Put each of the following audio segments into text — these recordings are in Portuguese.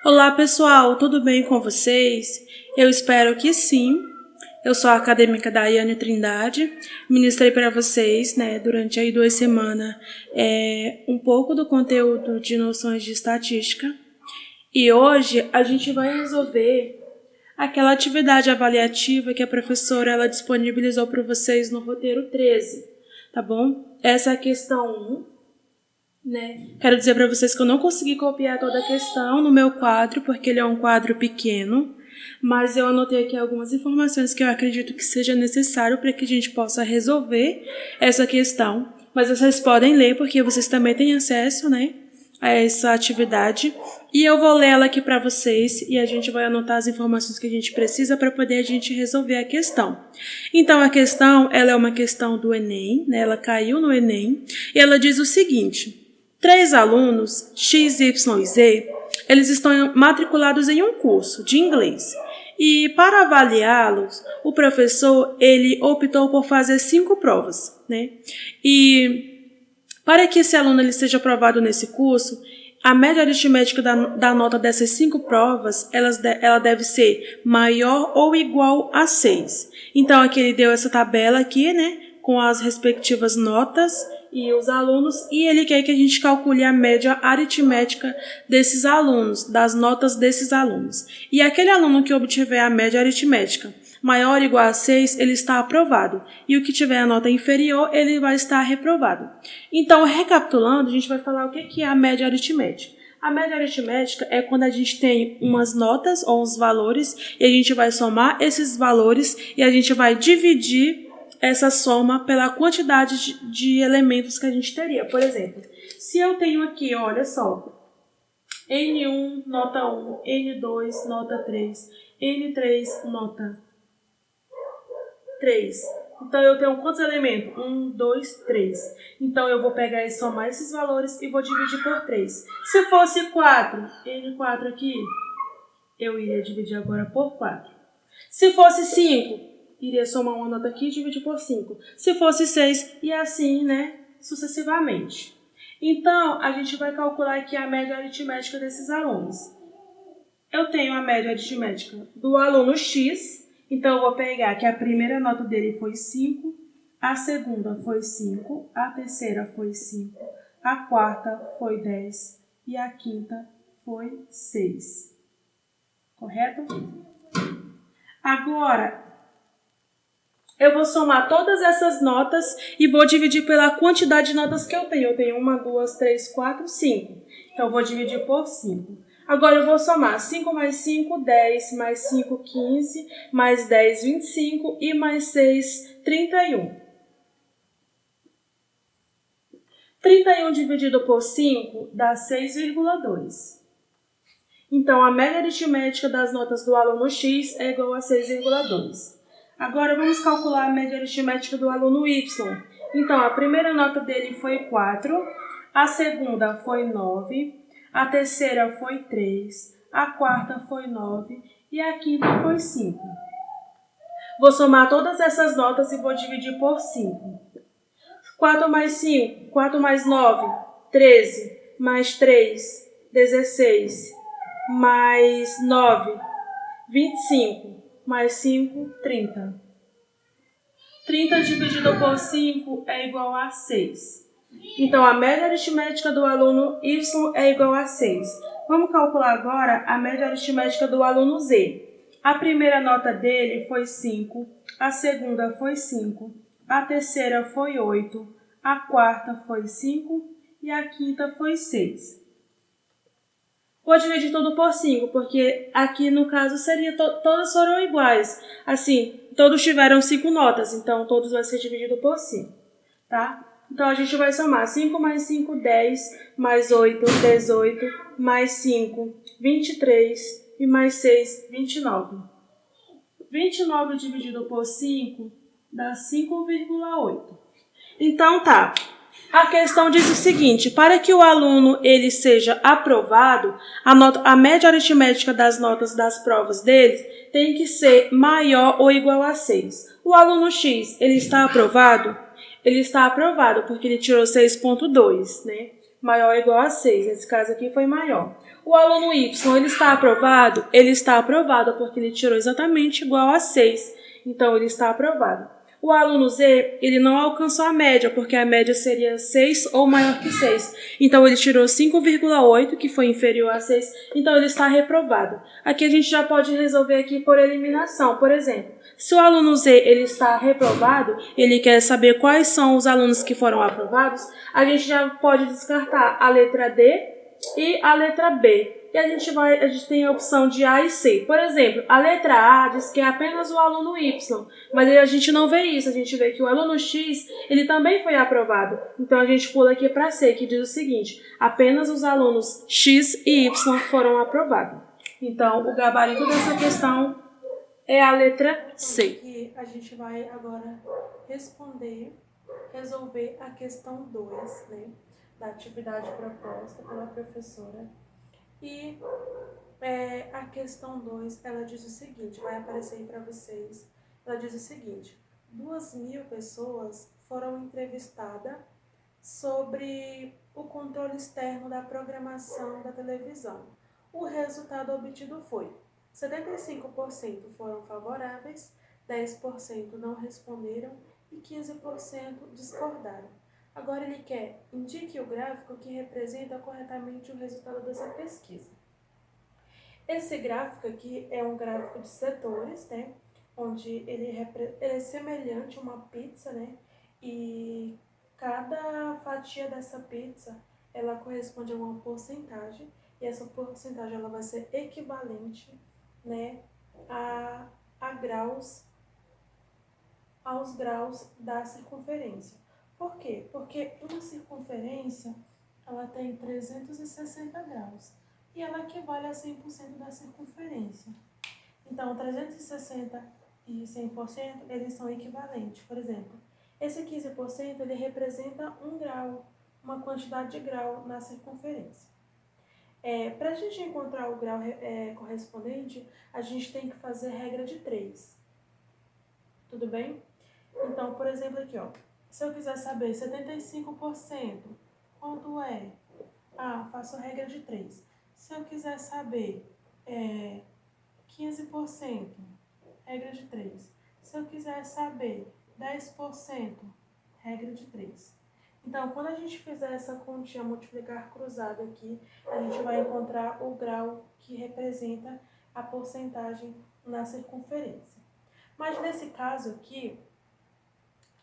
Olá pessoal, tudo bem com vocês? Eu espero que sim. Eu sou a acadêmica Daiane Trindade, ministrei para vocês, durante aí 2 semanas, um pouco do conteúdo de noções de estatística. E hoje a gente vai resolver aquela atividade avaliativa que a professora ela disponibilizou para vocês no roteiro 13, tá bom? Essa é a questão 1. Quero dizer para vocês que eu não consegui copiar toda a questão no meu quadro, porque ele é um quadro pequeno, mas eu anotei aqui algumas informações que eu acredito que seja necessário para que a gente possa resolver essa questão. Mas vocês podem ler, porque vocês também têm acesso, a essa atividade. E eu vou ler ela aqui para vocês e a gente vai anotar as informações que a gente precisa para poder a gente resolver a questão. Então, a questão, ela é uma questão do Enem, ela caiu no Enem, e ela diz o seguinte: 3 alunos, X, Y e Z, eles estão matriculados em um curso de inglês. E para avaliá-los, o professor ele optou por fazer 5 provas, E para que esse aluno ele seja aprovado nesse curso, a média aritmética da nota dessas 5 provas, ela deve ser maior ou igual a 6. Então, aqui ele deu essa tabela aqui, com as respectivas notas e os alunos, e ele quer que a gente calcule a média aritmética desses alunos, das notas desses alunos. E aquele aluno que obtiver a média aritmética maior ou igual a 6, ele está aprovado. E o que tiver a nota inferior, ele vai estar reprovado. Então, recapitulando, a gente vai falar o que é a média aritmética. A média aritmética é quando a gente tem umas notas ou uns valores e a gente vai somar esses valores e a gente vai dividir essa soma pela quantidade de elementos que a gente teria. Por exemplo, se eu tenho aqui, olha só, N1, nota 1, N2, nota 3, N3, nota 3. Então, eu tenho quantos elementos? 1, 2, 3. Então, eu vou pegar e somar esses valores e vou dividir por 3. Se fosse 4, N4 aqui, eu iria dividir agora por 4. Se fosse 5, iria somar uma nota aqui e dividir por 5. Se fosse 6, e assim, sucessivamente. Então, a gente vai calcular aqui a média aritmética desses alunos. Eu tenho a média aritmética do aluno X, então eu vou pegar que a primeira nota dele foi 5, a segunda foi 5, a terceira foi 5, a quarta foi 10 e a quinta foi 6. Correto? Agora, eu vou somar todas essas notas e vou dividir pela quantidade de notas que eu tenho. Eu tenho 1, 2, 3, 4, 5. Então, eu vou dividir por 5. Agora, eu vou somar 5 mais 5, 10, mais 5, 15, mais 10, 25 e mais 6, 31. 31 dividido por 5 dá 6,2. Então, a média aritmética das notas do aluno X é igual a 6,2. Agora, vamos calcular a média aritmética do aluno Y. Então, a primeira nota dele foi 4, a segunda foi 9, a terceira foi 3, a quarta foi 9 e a quinta foi 5. Vou somar todas essas notas e vou dividir por 5. 4 mais 5, 4 mais 9, 13, mais 3, 16, mais 9, 25. Mais 5, 30. 30 dividido por 5 é igual a 6. Então, a média aritmética do aluno Y é igual a 6. Vamos calcular agora a média aritmética do aluno Z. A primeira nota dele foi 5, a segunda foi 5, a terceira foi 8, a quarta foi 5 e a quinta foi 6. Vou dividir tudo por 5, porque aqui no caso seria todas foram iguais. Assim, todos tiveram 5 notas, então todos vai ser dividido por 5, tá? Então a gente vai somar 5 mais 5, 10, mais 8, 18, mais 5, 23 e mais 6, 29. 29 dividido por 5 dá 5,8. Então tá. A questão diz o seguinte: para que o aluno ele seja aprovado, a média aritmética das notas das provas dele tem que ser maior ou igual a 6. O aluno X, ele está aprovado? Ele está aprovado porque ele tirou 6,2, maior ou igual a 6. Nesse caso aqui foi maior. O aluno Y, ele está aprovado? Ele está aprovado porque ele tirou exatamente igual a 6. Então, ele está aprovado. O aluno Z, ele não alcançou a média, porque a média seria 6 ou maior que 6. Então, ele tirou 5,8, que foi inferior a 6. Então, ele está reprovado. Aqui a gente já pode resolver aqui por eliminação. Por exemplo, se o aluno Z ele está reprovado, ele quer saber quais são os alunos que foram aprovados, a gente já pode descartar a letra D e a letra B. E a gente tem a opção de A e C. Por exemplo, a letra A diz que é apenas o aluno Y, mas a gente não vê isso, a gente vê que o aluno X, ele também foi aprovado. Então a gente pula aqui para C, que diz o seguinte: apenas os alunos X e Y foram aprovados. Então, o gabarito dessa questão é a letra C. E a gente vai agora resolver a questão 2, né, da atividade proposta pela professora. E a questão 2, ela diz o seguinte, vai aparecer aí para vocês. Ela diz o seguinte: 2.000 pessoas foram entrevistadas sobre o controle externo da programação da televisão. O resultado obtido foi 75% foram favoráveis, 10% não responderam e 15% discordaram. Agora ele quer: indique o gráfico que representa corretamente o resultado dessa pesquisa. Esse gráfico aqui é um gráfico de setores, né? Onde ele é semelhante a uma pizza, né? E cada fatia dessa pizza, ela corresponde a uma porcentagem. E essa porcentagem ela vai ser equivalente, né, a graus, aos graus da circunferência. Por quê? Porque uma circunferência, ela tem 360 graus e ela equivale a 100% da circunferência. Então, 360 e 100%, eles são equivalentes. Por exemplo, esse 15%, ele representa 1 grau, uma quantidade de grau na circunferência. Para a gente encontrar o grau correspondente, a gente tem que fazer regra de 3. Tudo bem? Então, por exemplo, aqui, ó. Se eu quiser saber 75%, quanto é? Faço regra de 3. Se eu quiser saber 15%, regra de 3. Se eu quiser saber 10%, regra de 3. Então, quando a gente fizer essa continha multiplicar cruzada aqui, a gente vai encontrar o grau que representa a porcentagem na circunferência. Mas nesse caso aqui,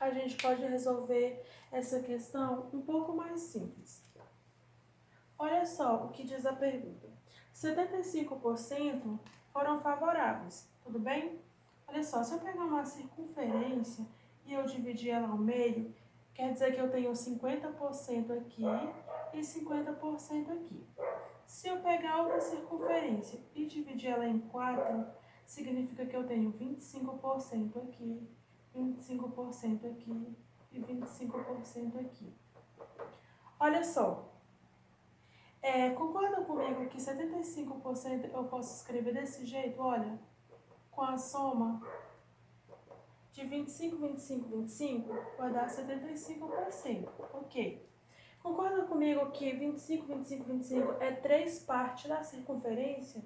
a gente pode resolver essa questão um pouco mais simples. Olha só o que diz a pergunta. 75% foram favoráveis, tudo bem? Olha só, se eu pegar uma circunferência e eu dividir ela ao meio, quer dizer que eu tenho 50% aqui e 50% aqui. Se eu pegar outra circunferência e dividir ela em 4, significa que eu tenho 25% aqui, 25% aqui e 25% aqui. Olha só, concorda comigo que 75% eu posso escrever desse jeito, olha, com a soma de 25, 25, 25, vai dar 75%, ok. Concorda comigo que 25, 25, 25 é 3 partes da circunferência?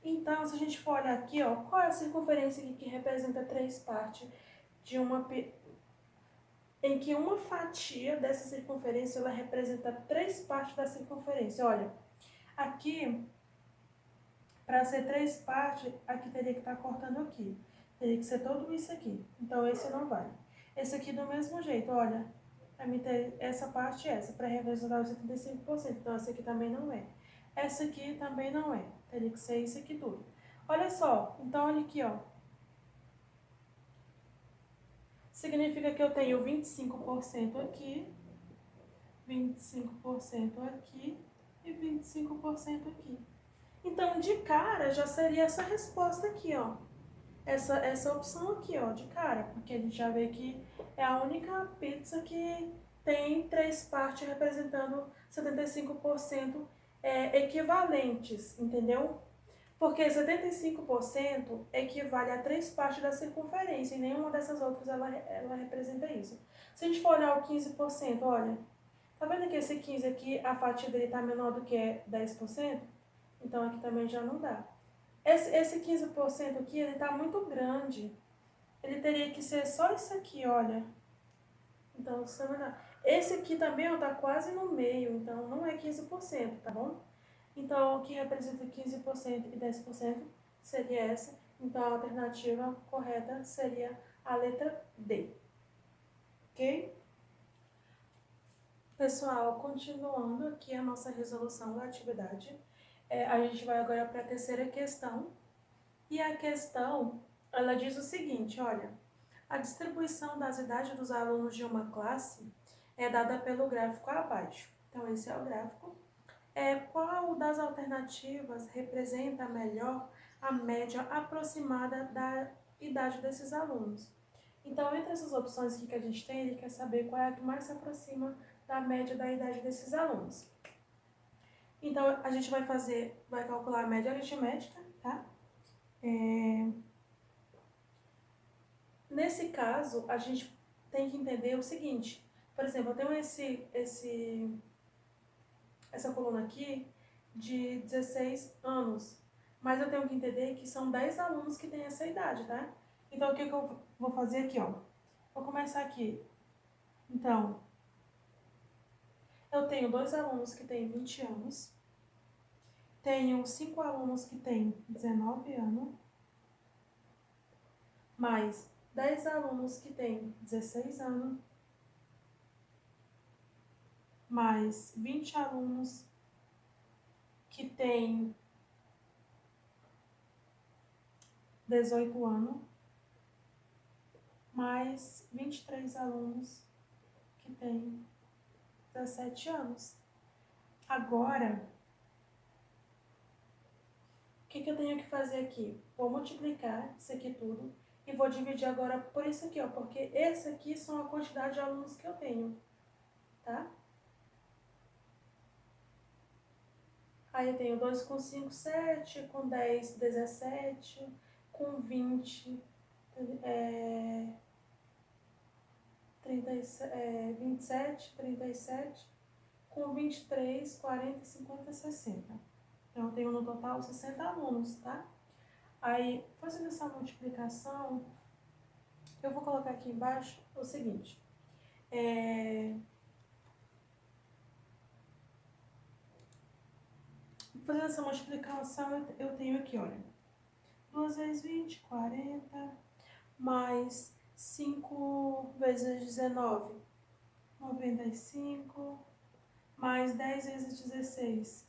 Então, se a gente for olhar aqui, ó, qual é a circunferência aqui que representa 3 partes de uma... em que uma fatia dessa circunferência, ela representa 3 partes da circunferência. Olha, aqui, para ser 3 partes, aqui teria que estar cortando aqui. Teria que ser tudo isso aqui. Então, esse não vai. Esse aqui do mesmo jeito, olha, para mim ter essa parte e essa, para representar os 75%. Então, essa aqui também não é. Essa aqui também não é. Teria que ser isso aqui tudo. Olha só, então olha aqui, ó. Significa que eu tenho 25% aqui, 25% aqui e 25% aqui. Então, de cara, já seria essa resposta aqui, ó. Essa opção aqui, ó, de cara. Porque a gente já vê que é a única pizza que tem 3 partes representando 75% equivalentes, entendeu? Porque 75% equivale a 3 partes da circunferência, e nenhuma dessas outras ela representa isso. Se a gente for olhar o 15%, olha, Tá vendo que esse 15 aqui, a fatia dele tá menor do que 10%? Então aqui também já não dá. Esse 15% aqui, ele tá muito grande. Ele teria que ser só isso aqui, olha. Então, esse aqui também ó, tá quase no meio, então não é 15%, tá bom? Então, o que representa 15% e 10% seria essa. Então, a alternativa correta seria a letra D. Ok? Pessoal, continuando aqui a nossa resolução da atividade, a gente vai agora para a terceira questão. E a questão, ela diz o seguinte, olha, a distribuição das idades dos alunos de uma classe é dada pelo gráfico abaixo. Então, esse é o gráfico. Qual das alternativas representa melhor a média aproximada da idade desses alunos? Então, entre essas opções aqui que a gente tem, ele quer saber qual é a que mais se aproxima da média da idade desses alunos. Então, a gente vai calcular a média aritmética, tá? Nesse caso, a gente tem que entender o seguinte. Por exemplo, eu tenho essa coluna aqui de 16 anos. Mas eu tenho que entender que são 10 alunos que têm essa idade, tá? Então, o que eu vou fazer aqui, ó? Vou começar aqui. Então, eu tenho 2 alunos que têm 20 anos. Tenho 5 alunos que têm 19 anos. Mais 10 alunos que têm 16 anos. Mais 20 alunos que têm 18 anos, mais 23 alunos que têm 17 anos. Agora, o que eu tenho que fazer aqui? Vou multiplicar isso aqui tudo e vou dividir agora por isso aqui, ó, porque esse aqui são a quantidade de alunos que eu tenho, tá? Aí eu tenho 2 com 5, 7, com 10, 17, com 20, 27, 37, com 23, 40, 50, 60. Então, eu tenho no total 60 alunos, tá? Aí, fazendo essa multiplicação, eu vou colocar aqui embaixo o seguinte. Fazendo essa multiplicação, eu tenho aqui, olha. 2 vezes 20, 40, mais 5 vezes 19, 95, mais 10 vezes 16,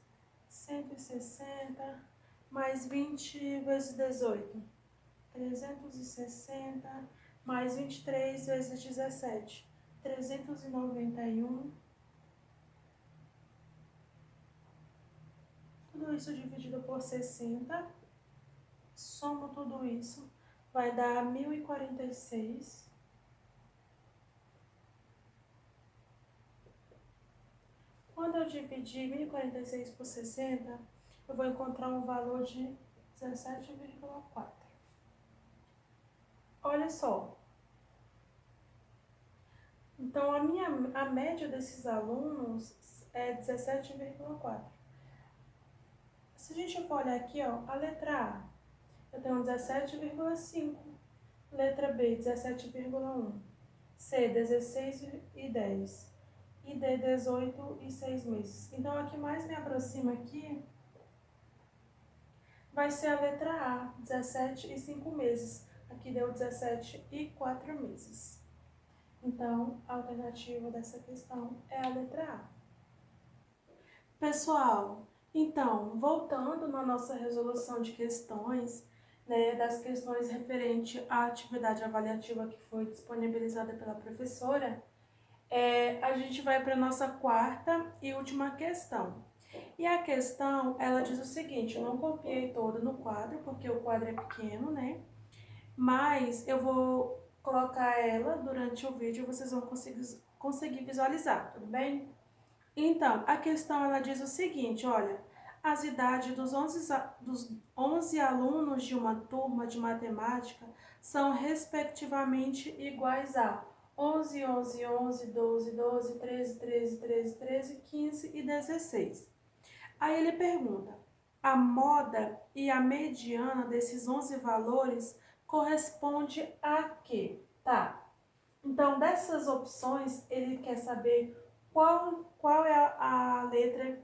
160, mais 20 vezes 18, 360, mais 23 vezes 17, 391. Tudo isso dividido por 60, somo tudo isso, vai dar 1046. Quando eu dividir 1046 por 60, eu vou encontrar um valor de 17,4. Olha só. Então, a média desses alunos é 17,4. Se a gente for olhar aqui, ó, a letra A, eu tenho 17,5. Letra B, 17,1. C, 16,10. E D, 18 e 6 meses. Então, a que mais me aproxima aqui vai ser a letra A, 17 e 5 meses. Aqui deu 17 e 4 meses. Então, a alternativa dessa questão é a letra A. Pessoal, então, voltando na nossa resolução de questões, né, das questões referente à atividade avaliativa que foi disponibilizada pela professora, a gente vai para a nossa quarta e última questão. E a questão, ela diz o seguinte, eu não copiei toda no quadro, porque o quadro é pequeno, né? Mas eu vou colocar ela durante o vídeo e vocês vão conseguir visualizar, tudo bem? Então, a questão, ela diz o seguinte, olha, as idades dos 11 alunos de uma turma de matemática são respectivamente iguais a 11, 11, 11, 12, 12, 13, 13, 13, 13, 15 e 16. Aí ele pergunta, a moda e a mediana desses 11 valores corresponde a quê? Tá, então dessas opções ele quer saber qual é a letra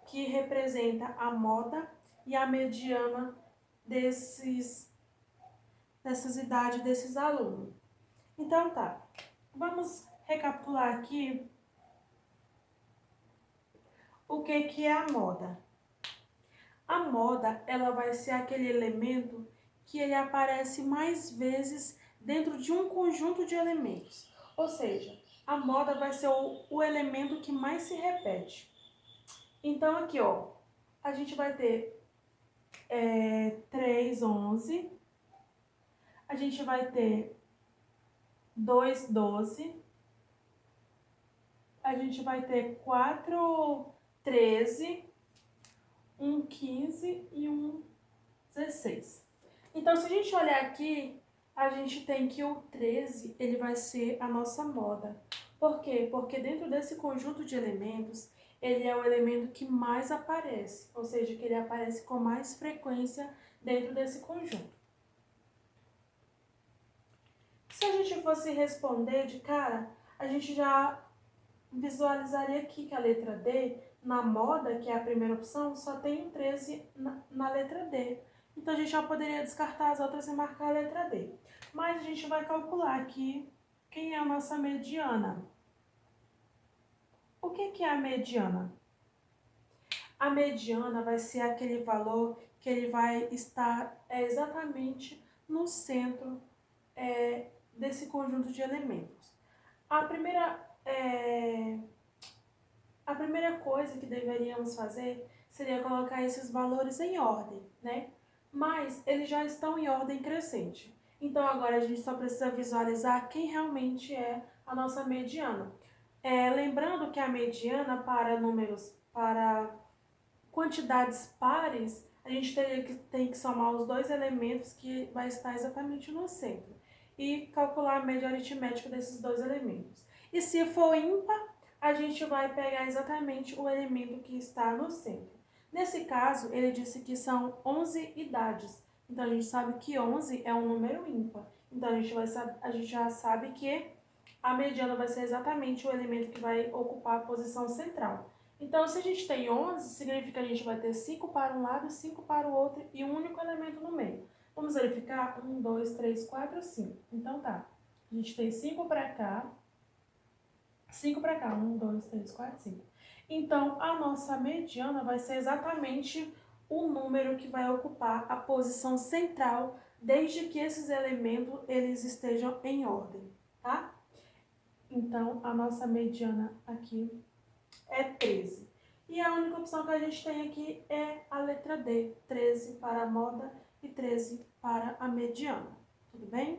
que representa a moda e a mediana dessas idades desses alunos. Então tá, vamos recapitular aqui o que é a moda. A moda, ela vai ser aquele elemento que ele aparece mais vezes dentro de um conjunto de elementos. Ou seja, a moda vai ser o elemento que mais se repete. Então aqui, ó, a gente vai ter 3, 11. A gente vai ter 2, 12. A gente vai ter 4, 13. 15 e 16. Então, se a gente olhar aqui, a gente tem que o 13, ele vai ser a nossa moda. Por quê? Porque dentro desse conjunto de elementos, ele é o elemento que mais aparece, ou seja, que ele aparece com mais frequência dentro desse conjunto. Se a gente fosse responder de cara, a gente já visualizaria aqui que a letra D, na moda, que é a primeira opção, só tem um 13 na letra D. Então, a gente já poderia descartar as outras e marcar a letra D. Mas a gente vai calcular aqui quem é a nossa mediana. O que é a mediana? A mediana vai ser aquele valor que ele vai estar exatamente no centro desse conjunto de elementos. A primeira coisa que deveríamos fazer seria colocar esses valores em ordem, né? Mas eles já estão em ordem crescente. Então agora a gente só precisa visualizar quem realmente é a nossa mediana. Lembrando que a mediana para quantidades pares, a gente tem que somar os dois elementos que vai estar exatamente no centro e calcular a média aritmética desses dois elementos. E se for ímpar, a gente vai pegar exatamente o elemento que está no centro. Nesse caso, ele disse que são 11 idades. Então, a gente sabe que 11 é um número ímpar. Então, a gente já sabe que a mediana vai ser exatamente o elemento que vai ocupar a posição central. Então, se a gente tem 11, significa que a gente vai ter 5 para um lado, 5 para o outro e um único elemento no meio. Vamos verificar? 1, 2, 3, 4, 5. Então, tá. A gente tem 5 para cá, 5 para cá. 1, 2, 3, 4, 5. Então, a nossa mediana vai ser exatamente o número que vai ocupar a posição central, desde que esses elementos eles estejam em ordem, tá? Então, a nossa mediana aqui é 13. E a única opção que a gente tem aqui é a letra D, 13 para a moda e 13 para a mediana. Tudo bem?